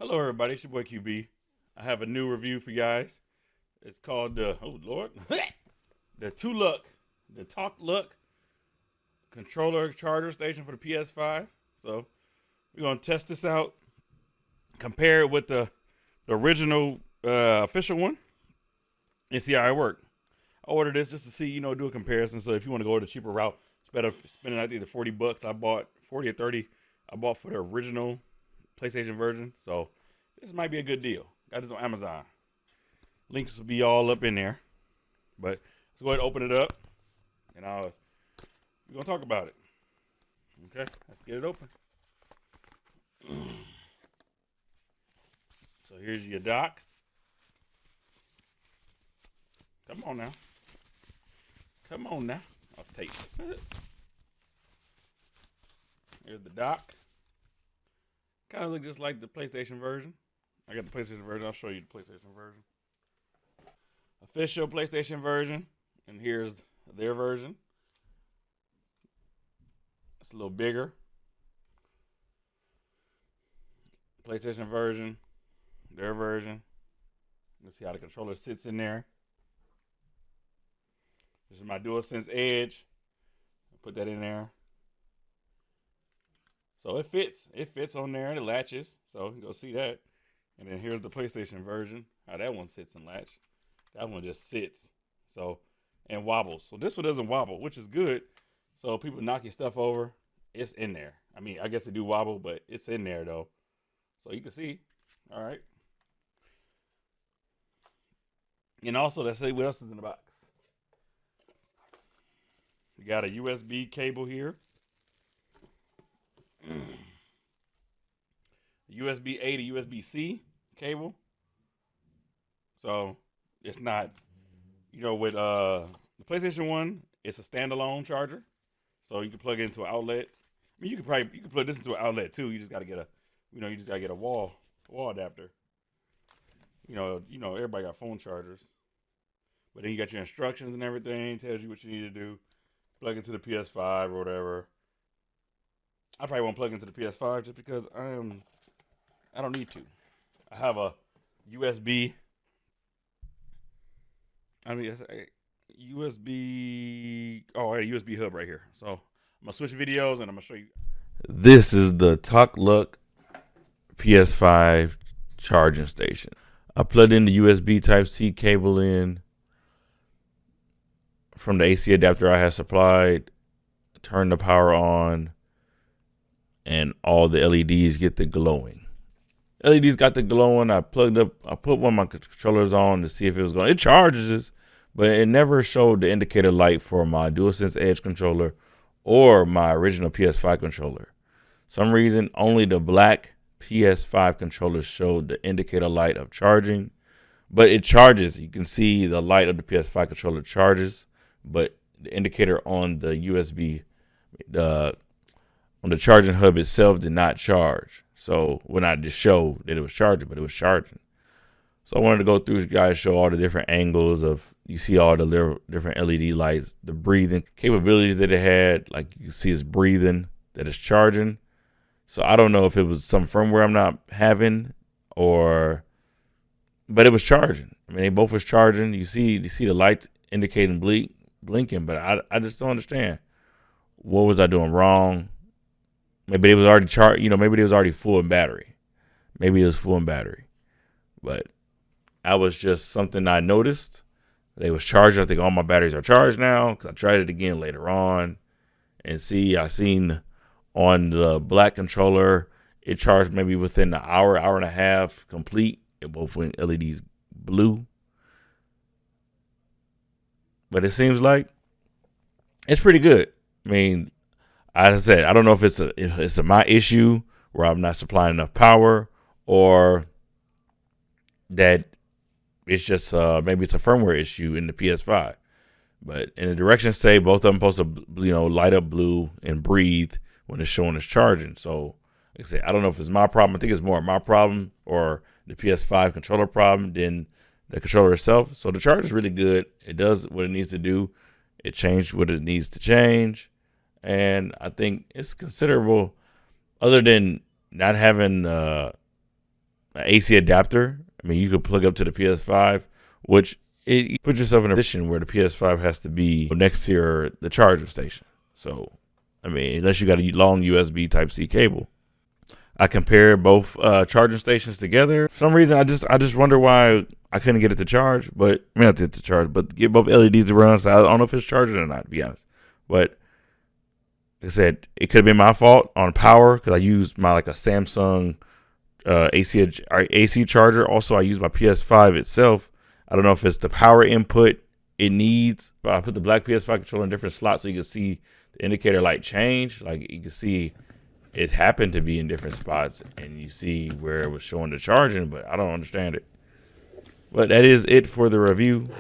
Hello, everybody. It's your boy QB. I have a new review for you guys. It's called the the TOKLUCK controller charger station for the PS5. So we're gonna test this out, compare it with the original official one, and see how it works. I ordered this just to see, do a comparison. So if you want to go the cheaper route, it's better spending I think the $40. I bought 40 or 30. I bought for the original PlayStation version. So this might be a good deal. Got this on Amazon. Links will be all up in there. But let's go ahead and open it up, and we're gonna talk about it. Okay, let's get it open. So here's your dock. Come on now. Come on now. I'll tape. Here's the dock. Kind of look just like the PlayStation version. I got the PlayStation version. I'll show you the PlayStation version. Official PlayStation version. And here's their version. It's a little bigger. PlayStation version. Their version. Let's see how the controller sits in there. This is my DualSense Edge. Put that in there. So it fits. It fits on there and it latches. So you can go see that. And then here's the PlayStation version. How that one sits and latch. That one just sits. So, and wobbles. So this one doesn't wobble, which is good. So people knock your stuff over. It's in there. I mean, I guess it do wobble, but it's in there though. So you can see. All right. And also, let's see what else is in the box. We got a USB cable here. USB A to USB C cable. So it's not, with the PlayStation 1, it's a standalone charger. So you can plug it into an outlet. I mean, you can plug this into an outlet too. You just gotta get a wall adapter. Everybody got phone chargers. But then you got your instructions and everything, tells you what you need to do. Plug into the PS5 or whatever. I probably won't plug into the PS5 just because I don't need to. I have a USB. It's a USB. Oh, I had a USB hub right here. So I'm gonna switch videos and I'm gonna show you. This is the TOKLUCK PS5 charging station. I plugged in the USB Type-C cable in from the AC adapter I had supplied. Turned the power on. And all the LEDs get the glowing. LEDs got the glowing. I put one of my controllers on to see if it was going. It charges, but it never showed the indicator light for my DualSense Edge controller or my original PS5 controller. Some reason only the black PS5 controller showed the indicator light of charging, but it charges. You can see the light of the PS5 controller charges, but the indicator on the USB, on the charging hub itself did not charge. So when I just showed that it was charging, but it was charging. So I wanted to go through this guys, show all the different angles of, you see all the little different LED lights, the breathing capabilities that it had. Like you can see it's breathing, that it's charging. So I don't know if it was some firmware I'm not having but it was charging. I mean, they both was charging. You see the lights indicating blinking, but I just don't understand. What was I doing wrong? Maybe it was already maybe it was already full in battery. Maybe it was full in battery. But I was just something I noticed. They was charging. I think all my batteries are charged now because I tried it again later on. And I seen on the black controller, it charged maybe within an hour and a half complete. It both went LEDs blue. But it seems like it's pretty good. I mean, as I said, I don't know if it's my issue where I'm not supplying enough power, or that it's just maybe it's a firmware issue in the PS5. But in the directions say both of them supposed to light up blue and breathe when it's showing it's charging. So like I said, I don't know if it's my problem. I think it's more my problem or the PS5 controller problem than the controller itself. So the charge is really good. It does what it needs to do. It changed what it needs to change. And I think it's considerable, other than not having an AC adapter. I mean, you could plug up to the PS5, which you put yourself in a position where the PS5 has to be next to the charger station. So, I mean, unless you got a long USB Type-C cable. I compared both charging stations together. For some reason, I just wonder why I couldn't get it to charge. But I mean, not to charge, but get both LEDs to run. So I don't know if it's charging or not, to be honest. But like I said, it could have been my fault on power because I used my a Samsung AC charger. Also, I used my PS5 itself. I don't know if it's the power input it needs. But I put the black PS5 controller in different slots so you can see the indicator light change. Like you can see it happened to be in different spots, and you see where it was showing the charging, but I don't understand it. But that is it for the review.